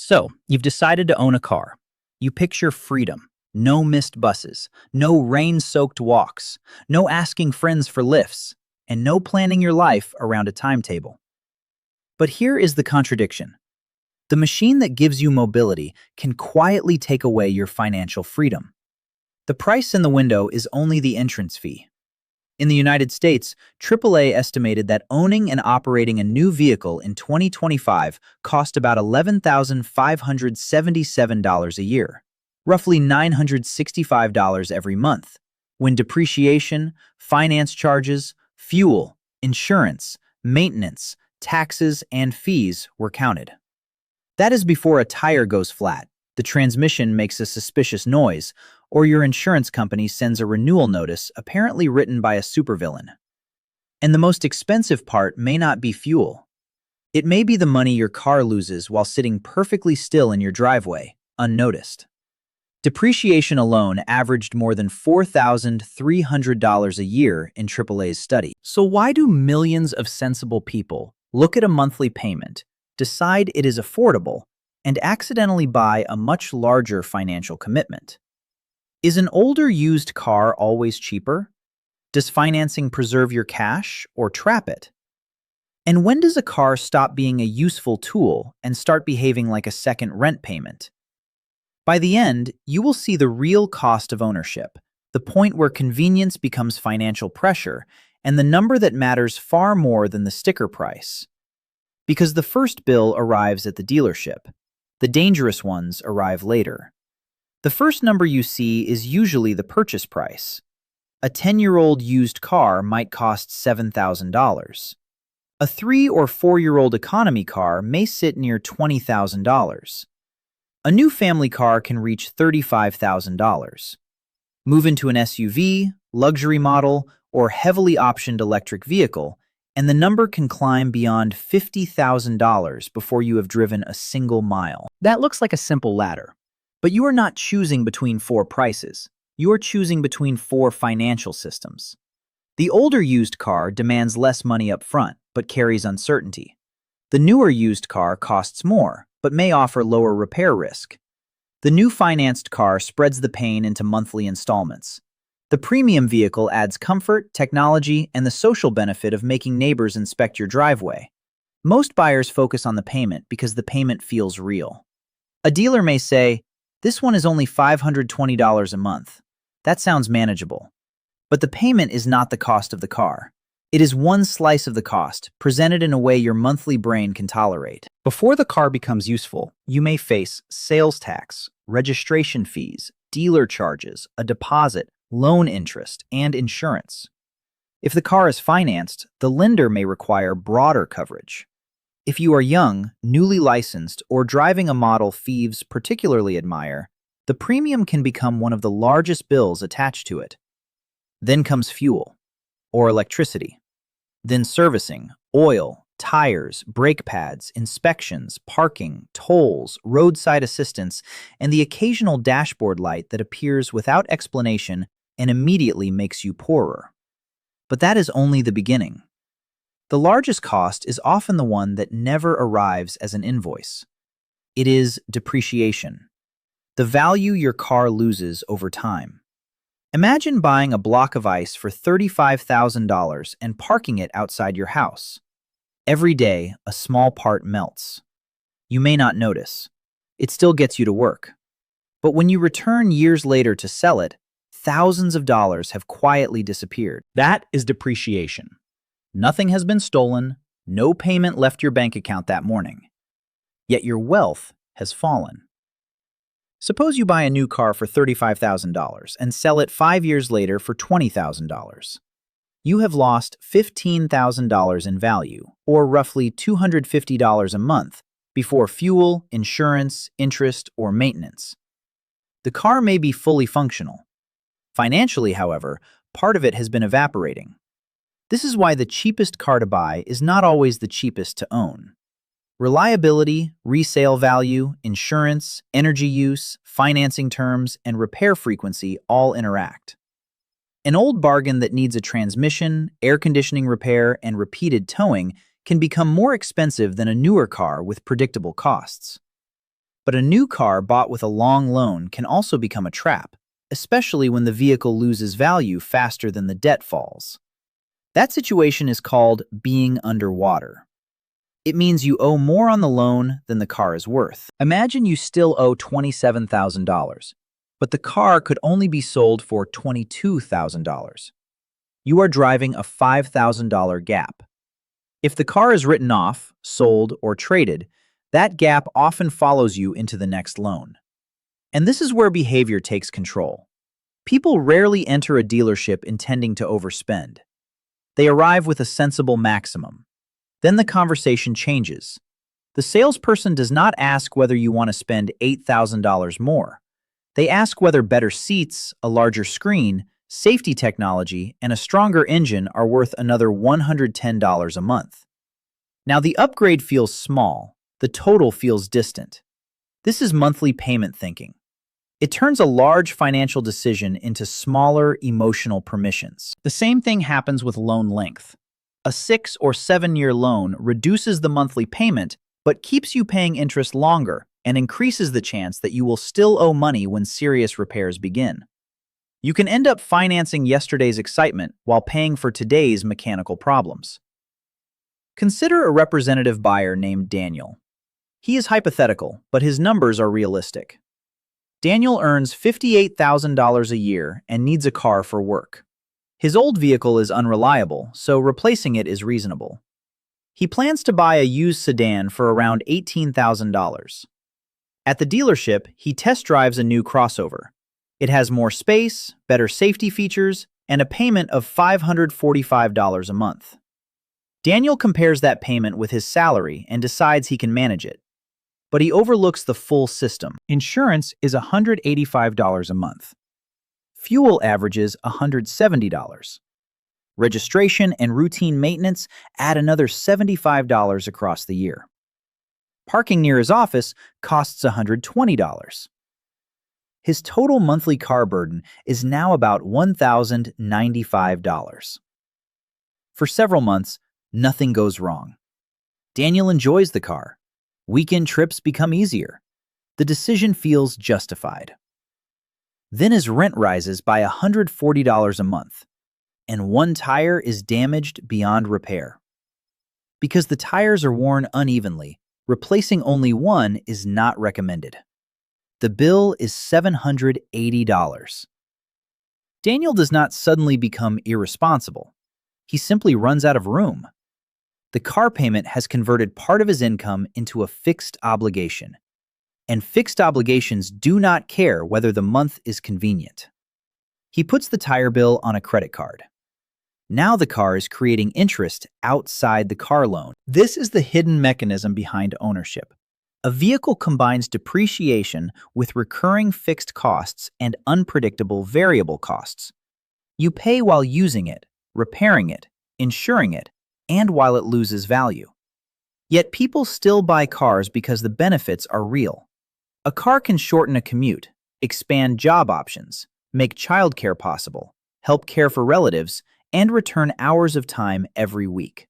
So, you've decided to own a car. You picture freedom. No missed buses, no rain-soaked walks, no asking friends for lifts, and no planning your life around a timetable. But here is the contradiction. The machine that gives you mobility can quietly take away your financial freedom. The price in the window is only the entrance fee. In the United States, AAA estimated that owning and operating a new vehicle in 2025 cost about $11,577 a year, roughly $965 every month, when depreciation, finance charges, fuel, insurance, maintenance, taxes, and fees were counted. That is before a tire goes flat, the transmission makes a suspicious noise, or your insurance company sends a renewal notice apparently written by a supervillain. And the most expensive part may not be fuel. It may be the money your car loses while sitting perfectly still in your driveway, unnoticed. Depreciation alone averaged more than $4,300 a year in AAA's study. So why do millions of sensible people look at a monthly payment, decide it is affordable, and accidentally buy a much larger financial commitment? Is an older used car always cheaper? Does financing preserve your cash or trap it? And when does a car stop being a useful tool and start behaving like a second rent payment? By the end, you will see the real cost of ownership, the point where convenience becomes financial pressure, and the number that matters far more than the sticker price. Because the first bill arrives at the dealership. The dangerous ones arrive later. The first number you see is usually the purchase price. A 10-year-old used car might cost $7,000. A 3- or 4-year-old economy car may sit near $20,000. A new family car can reach $35,000. Move into an SUV, luxury model, or heavily optioned electric vehicle, and the number can climb beyond $50,000 before you have driven a single mile. That looks like a simple ladder, but you are not choosing between four prices. You are choosing between four financial systems. The older used car demands less money up front, but carries uncertainty. The newer used car costs more, but may offer lower repair risk. The new financed car spreads the pain into monthly installments. The premium vehicle adds comfort, technology, and the social benefit of making neighbors inspect your driveway. Most buyers focus on the payment because the payment feels real. A dealer may say, "This one is only $520 a month. That sounds manageable." But the payment is not the cost of the car. It is one slice of the cost, presented in a way your monthly brain can tolerate. Before the car becomes useful, you may face sales tax, registration fees, dealer charges, a deposit, loan interest, and insurance. If the car is financed, the lender may require broader coverage. If you are young, newly licensed, or driving a model thieves particularly admire, the premium can become one of the largest bills attached to it. Then comes fuel, or electricity. Then servicing, oil, tires, brake pads, inspections, parking, tolls, roadside assistance, and the occasional dashboard light that appears without explanation and immediately makes you poorer. But that is only the beginning. The largest cost is often the one that never arrives as an invoice. It is depreciation, the value your car loses over time. Imagine buying a block of ice for $35,000 and parking it outside your house. Every day, a small part melts. You may not notice. It still gets you to work. But when you return years later to sell it, thousands of dollars have quietly disappeared. That is depreciation. Nothing has been stolen, no payment left your bank account that morning. Yet your wealth has fallen. Suppose you buy a new car for $35,000 and sell it 5 years later for $20,000. You have lost $15,000 in value, or roughly $250 a month, before fuel, insurance, interest, or maintenance. The car may be fully functional. Financially, however, part of it has been evaporating. This is why the cheapest car to buy is not always the cheapest to own. Reliability, resale value, insurance, energy use, financing terms, and repair frequency all interact. An old bargain that needs a transmission, air conditioning repair, and repeated towing can become more expensive than a newer car with predictable costs. But a new car bought with a long loan can also become a trap, especially when the vehicle loses value faster than the debt falls. That situation is called being underwater. It means you owe more on the loan than the car is worth. Imagine you still owe $27,000, but the car could only be sold for $22,000. You are driving a $5,000 gap. If the car is written off, sold, or traded, that gap often follows you into the next loan. And this is where behavior takes control. People rarely enter a dealership intending to overspend. They arrive with a sensible maximum. Then the conversation changes. The salesperson does not ask whether you want to spend $8,000 more. They ask whether better seats, a larger screen, safety technology, and a stronger engine are worth another $110 a month. Now the upgrade feels small, the total feels distant. This is monthly payment thinking. It turns a large financial decision into smaller emotional permissions. The same thing happens with loan length. A 6 or 7-year loan reduces the monthly payment but keeps you paying interest longer and increases the chance that you will still owe money when serious repairs begin. You can end up financing yesterday's excitement while paying for today's mechanical problems. Consider a representative buyer named Daniel. He is hypothetical, but his numbers are realistic. Daniel earns $58,000 a year and needs a car for work. His old vehicle is unreliable, so replacing it is reasonable. He plans to buy a used sedan for around $18,000. At the dealership, he test drives a new crossover. It has more space, better safety features, and a payment of $545 a month. Daniel compares that payment with his salary and decides he can manage it. But he overlooks the full system. Insurance is $185 a month. Fuel averages $170. Registration and routine maintenance add another $75 across the year. Parking near his office costs $120. His total monthly car burden is now about $1,095. For several months, nothing goes wrong. Daniel enjoys the car. Weekend trips become easier. The decision feels justified. Then his rent rises by $140 a month, and one tire is damaged beyond repair. Because the tires are worn unevenly, replacing only one is not recommended. The bill is $780. Daniel does not suddenly become irresponsible. He simply runs out of room. The car payment has converted part of his income into a fixed obligation. And fixed obligations do not care whether the month is convenient. He puts the tire bill on a credit card. Now the car is creating interest outside the car loan. This is the hidden mechanism behind ownership. A vehicle combines depreciation with recurring fixed costs and unpredictable variable costs. You pay while using it, repairing it, insuring it, and while it loses value. Yet people still buy cars because the benefits are real. A car can shorten a commute, expand job options, make childcare possible, help care for relatives, and return hours of time every week.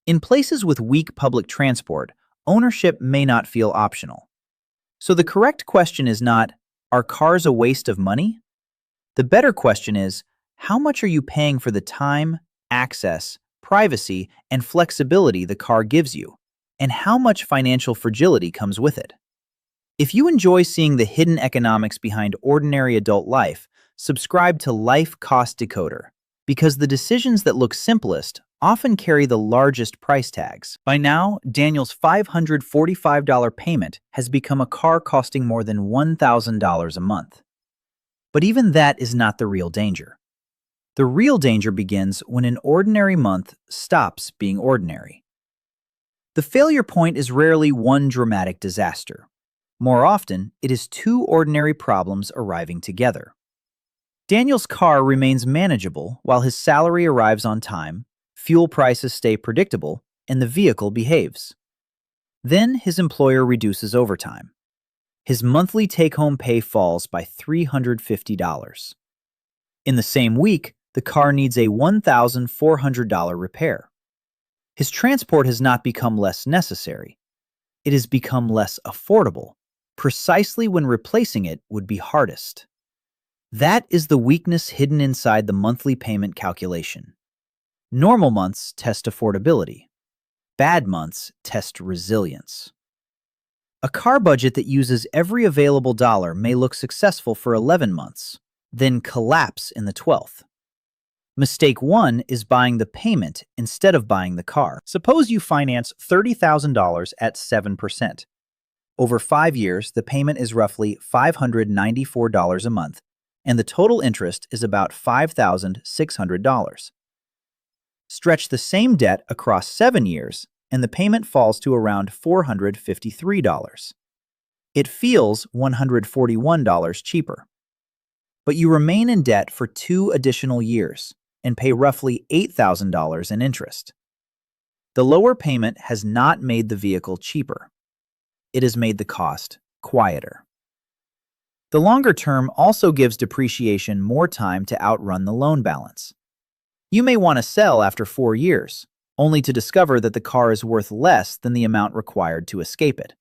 In places with weak public transport, ownership may not feel optional. So the correct question is not, are cars a waste of money? The better question is, how much are you paying for the time, access, privacy, and flexibility the car gives you? And how much financial fragility comes with it? If you enjoy seeing the hidden economics behind ordinary adult life, subscribe to Life Cost Decoder, because the decisions that look simplest often carry the largest price tags. By now, Daniel's $545 payment has become a car costing more than $1,000 a month. But even that is not the real danger. The real danger begins when an ordinary month stops being ordinary. The failure point is rarely one dramatic disaster. More often, it is two ordinary problems arriving together. Daniel's car remains manageable while his salary arrives on time, fuel prices stay predictable, and the vehicle behaves. Then his employer reduces overtime. His monthly take-home pay falls by $350. In the same week, the car needs a $1,400 repair. His transport has not become less necessary. It has become less affordable. precisely when replacing it would be hardest. That is the weakness hidden inside the monthly payment calculation. Normal months test affordability. Bad months test resilience. A car budget that uses every available dollar may look successful for 11 months, then collapse in the 12th. Mistake 1 is buying the payment instead of buying the car. Suppose you finance $30,000 at 7%. Over 5 years, the payment is roughly $594 a month, and the total interest is about $5,600. Stretch the same debt across 7 years, and the payment falls to around $453. It feels $141 cheaper. But you remain in debt for 2 additional years and pay roughly $8,000 in interest. The lower payment has not made the vehicle cheaper. It has made the cost quieter. The longer term also gives depreciation more time to outrun the loan balance. You may want to sell after 4 years, only to discover that the car is worth less than the amount required to escape it.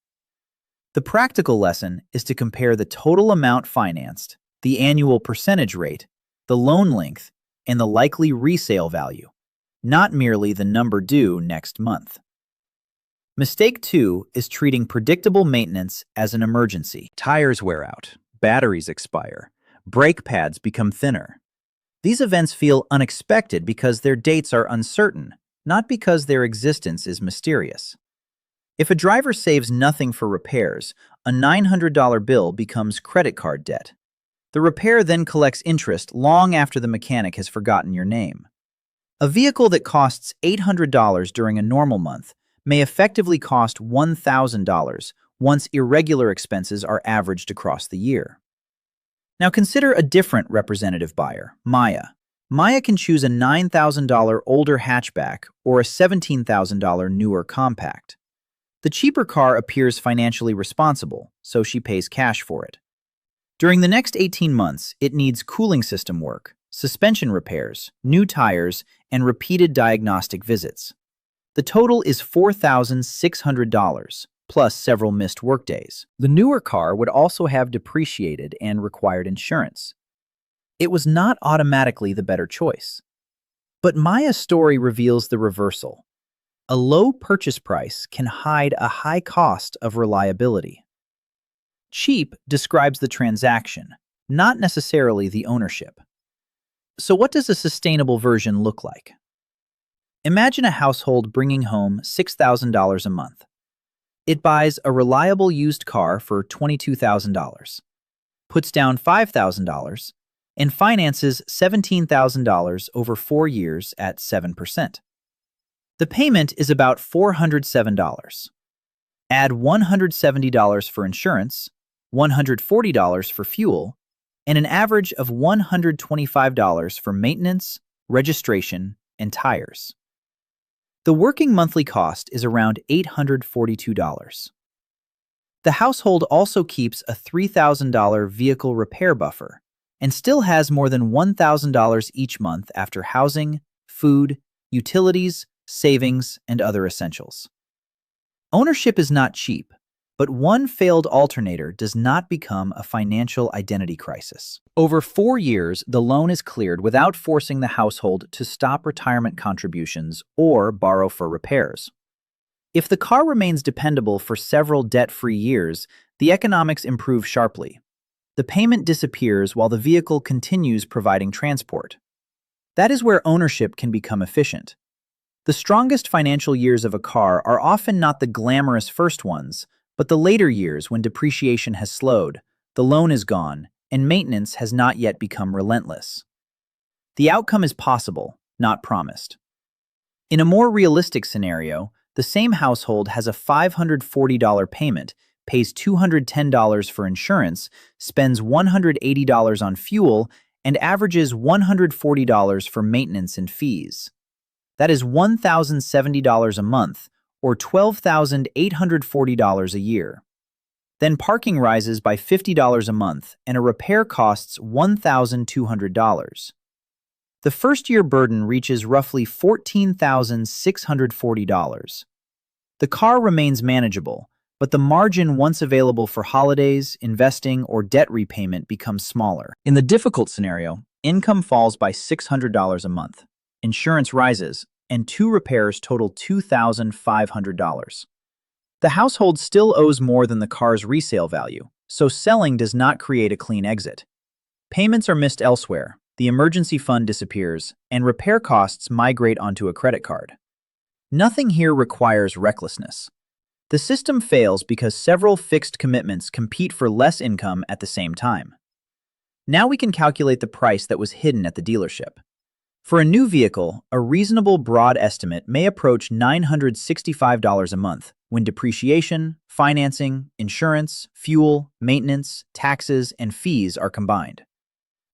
The practical lesson is to compare the total amount financed, the annual percentage rate, the loan length, and the likely resale value, not merely the number due next month. Mistake 2 is treating predictable maintenance as an emergency. Tires wear out, batteries expire, brake pads become thinner. These events feel unexpected because their dates are uncertain, not because their existence is mysterious. If a driver saves nothing for repairs, a $900 bill becomes credit card debt. The repair then collects interest long after the mechanic has forgotten your name. A vehicle that costs $800 during a normal month may effectively cost $1,000 once irregular expenses are averaged across the year. Now consider a different representative buyer, Maya. Maya can choose a $9,000 older hatchback or a $17,000 newer compact. The cheaper car appears financially responsible, so she pays cash for it. During the next 18 months, it needs cooling system work, suspension repairs, new tires, and repeated diagnostic visits. The total is $4,600, plus several missed workdays. The newer car would also have depreciated and required insurance. It was not automatically the better choice. But Maya's story reveals the reversal. A low purchase price can hide a high cost of reliability. Cheap describes the transaction, not necessarily the ownership. So what does a sustainable version look like? Imagine a household bringing home $6,000 a month. It buys a reliable used car for $22,000, puts down $5,000, and finances $17,000 over 4 years at 7%. The payment is about $407. Add $170 for insurance, $140 for fuel, and an average of $125 for maintenance, registration, and tires. The working monthly cost is around $842. The household also keeps a $3,000 vehicle repair buffer and still has more than $1,000 each month after housing, food, utilities, savings, and other essentials. Ownership is not cheap, but one failed alternator does not become a financial identity crisis. Over 4 years, the loan is cleared without forcing the household to stop retirement contributions or borrow for repairs. If the car remains dependable for several debt-free years, the economics improve sharply. The payment disappears while the vehicle continues providing transport. That is where ownership can become efficient. The strongest financial years of a car are often not the glamorous first ones, but the later years when depreciation has slowed, the loan is gone, and maintenance has not yet become relentless. The outcome is possible, not promised. In a more realistic scenario, the same household has a $540 payment, pays $210 for insurance, spends $180 on fuel, and averages $140 for maintenance and fees. That is $1,070 a month, or $12,840 a year. Then parking rises by $50 a month, and a repair costs $1,200. The first-year burden reaches roughly $14,640. The car remains manageable, but the margin once available for holidays, investing, or debt repayment becomes smaller. In the difficult scenario, income falls by $600 a month, insurance rises, and two repairs total $2,500. The household still owes more than the car's resale value, so selling does not create a clean exit. Payments are missed elsewhere, the emergency fund disappears, and repair costs migrate onto a credit card. Nothing here requires recklessness. The system fails because several fixed commitments compete for less income at the same time. Now we can calculate the price that was hidden at the dealership. For a new vehicle, a reasonable broad estimate may approach $965 a month when depreciation, financing, insurance, fuel, maintenance, taxes, and fees are combined.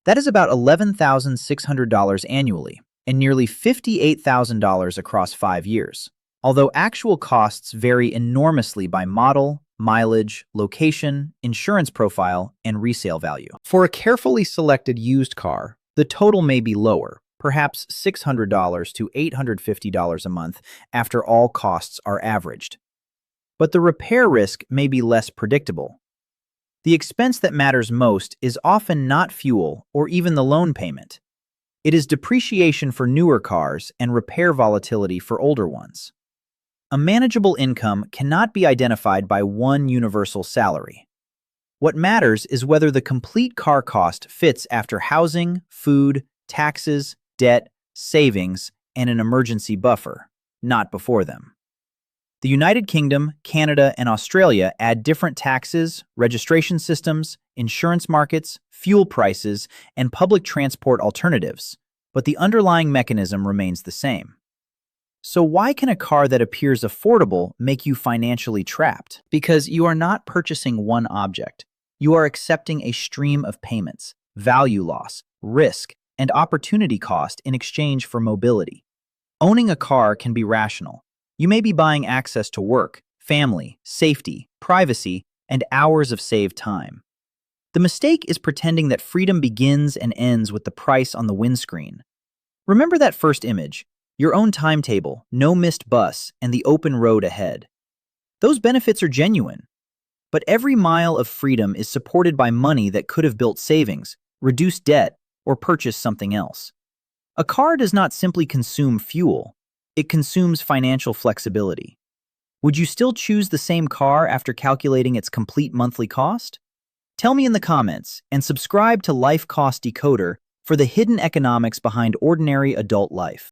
That is about $11,600 annually and nearly $58,000 across 5 years, although actual costs vary enormously by model, mileage, location, insurance profile, and resale value. For a carefully selected used car, the total may be lower, perhaps $600 to $850 a month after all costs are averaged. But the repair risk may be less predictable. The expense that matters most is often not fuel or even the loan payment. It is depreciation for newer cars and repair volatility for older ones. A manageable income cannot be identified by one universal salary. What matters is whether the complete car cost fits after housing, food, taxes, debt, savings, and an emergency buffer, not before them. The United Kingdom, Canada, and Australia add different taxes, registration systems, insurance markets, fuel prices, and public transport alternatives, but the underlying mechanism remains the same. So why can a car that appears affordable make you financially trapped? Because you are not purchasing one object. You are accepting a stream of payments, value loss, risk, and opportunity cost in exchange for mobility. Owning a car can be rational. You may be buying access to work, family, safety, privacy, and hours of saved time. The mistake is pretending that freedom begins and ends with the price on the windscreen. Remember that first image, your own timetable, no missed bus, and the open road ahead. Those benefits are genuine. But every mile of freedom is supported by money that could have built savings, reduced debt, or purchased something else. A car does not simply consume fuel. It consumes financial flexibility. Would you still choose the same car after calculating its complete monthly cost? Tell me in the comments and subscribe to Life Cost Decoder for the hidden economics behind ordinary adult life.